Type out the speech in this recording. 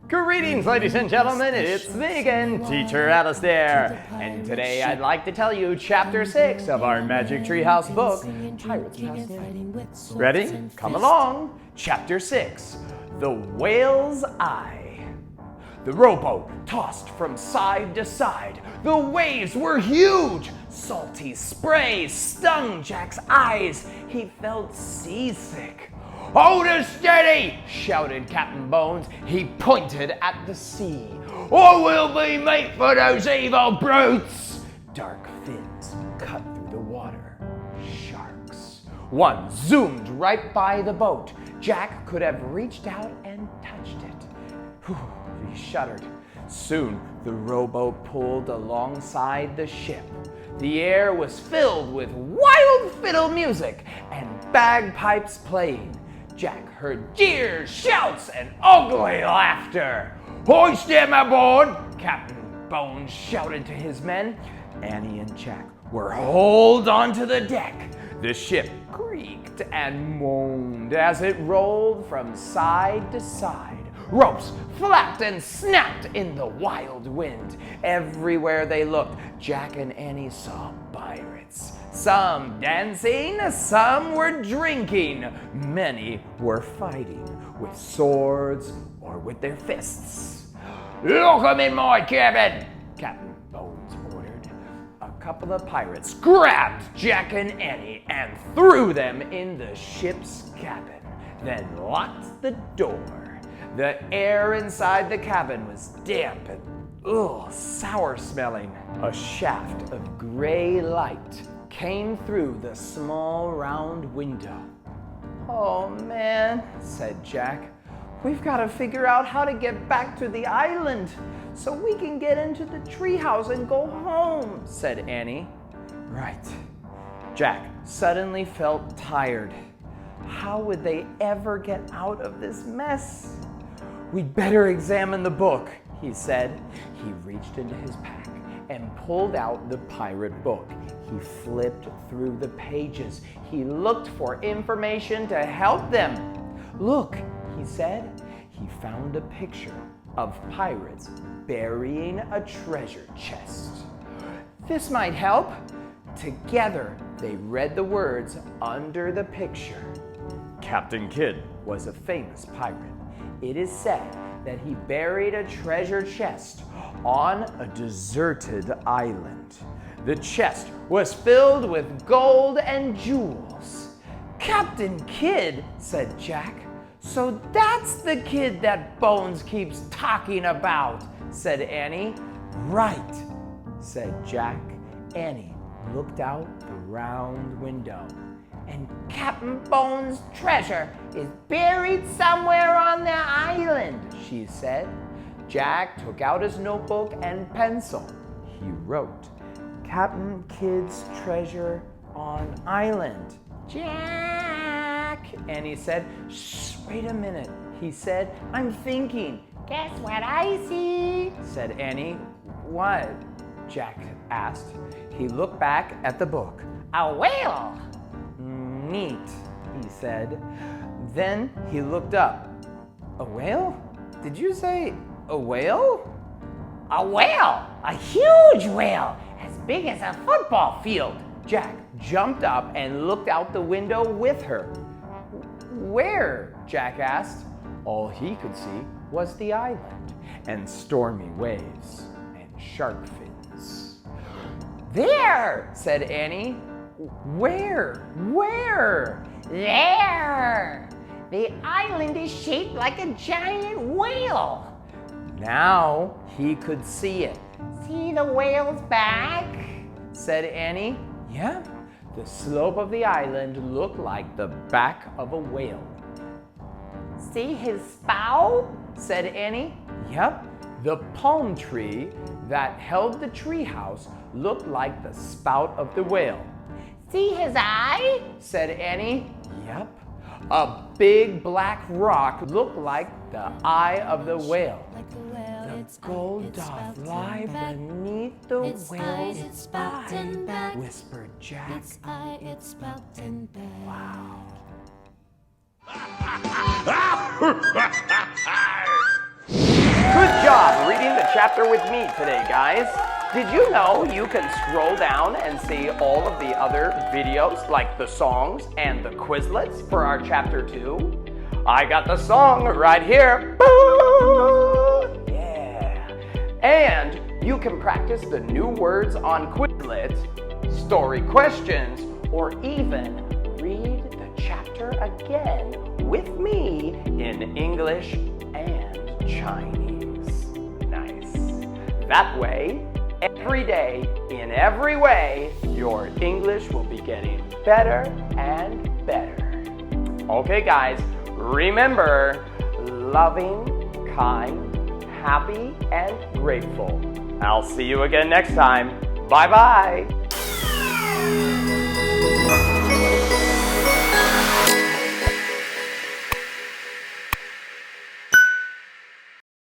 Greetings, ladies and gentlemen, it's me again, Teacher Alistair, and today I'd like to tell you Chapter 6 of our Magic Treehouse book, Pirates Past Night. Ready? Come along! Chapter 6, The Whale's Eye. The rowboat tossed from side to side. The waves were huge. Salty spray stung Jack's eyes. He felt seasick. "Hold her steady!" shouted Captain Bones. He pointed at the sea. "Or we'll be meat for those evil brutes!" Dark fins cut through the water. Sharks. One zoomed right by the boat. Jack could have reached out and touched it. Whew, he shuddered. Soon the rowboat pulled alongside the ship. The air was filled with wild fiddle music and bagpipes playing. Jack heard jeers, shouts, and ugly laughter. "Hoist him aboard!" Captain Bones shouted to his men. Annie and Jack were hauled onto the deck. The ship creaked and moaned as it rolled from side to side. Ropes flapped and snapped in the wild wind. Everywhere they looked, Jack and Annie saw pirates. Some dancing, some were drinking. Many were fighting with swords or with their fists. "Lock 'em in my cabin!" Captain Bones ordered. A couple of pirates grabbed Jack and Annie and threw them in the ship's cabin, then locked the door. The air inside the cabin was damp and sour smelling. A shaft of gray light came through the small round window. "Oh man," said Jack, "we've got to figure out how to get back to the island so we can get into the treehouse and go home," said Annie. Right. Jack suddenly felt tired. How would they ever get out of this mess? "We'd better examine the book," he said. He reached into his pack and pulled out the pirate book. He flipped through the pages. He looked for information to help them. "Look," he said. He found a picture of pirates burying a treasure chest. "This might help." Together, they read the words under the picture. Captain Kidd was a famous pirate. It is said that he buried a treasure chest on a deserted island. The chest was filled with gold and jewels. "Captain Kidd," said Jack. "So that's the kid that Bones keeps talking about," said Annie. "Right," said Jack. Annie looked out the round window. "And Captain Bones' treasure is buried somewhere on the island," she said. Jack took out his notebook and pencil. He wrote, "Captain Kidd's treasure on island." "Jack," Annie said. "Shh, wait a minute," he said. "I'm thinking." "Guess what I see?" said Annie. "What?" Jack asked. He looked back at the book. "A whale." "Neat," he said. Then he looked up. "A whale? Did you say a whale?" "A whale! A huge whale! As big as a football field!" Jack jumped up and looked out the window with her. "Where?" Jack asked. All he could see was the island and stormy waves and shark fins. "There!" said Annie. "Where? Where?" "There! The island is shaped like a giant whale." Now he could see it. "See the whale's back?" said Annie. "Yeah, the slope of the island looked like the back of a whale." "See his spout?" said Annie. "Yep, the palm tree that held the treehouse looked like the spout of the whale." "See his eye?" said Annie. "Yep. A big black rock looked like the eye of the whale." "The gold doth lie beneath the whale's eye," whispered Jack. Its eye, its spout and back. Wow. job reading the chapter with me today, guys. Did you know you can scroll down and see all of the other videos, like the songs and the Quizlets for our chapter 2? I got the song right here. Yeah. And you can practice the new words on Quizlet, story questions, or even read the chapter again with me in English and Chinese. Nice. That way, every day, in every way, your English will be getting better and better. Okay, guys, remember, loving, kind, happy, and grateful. I'll see you again next time. Bye-bye.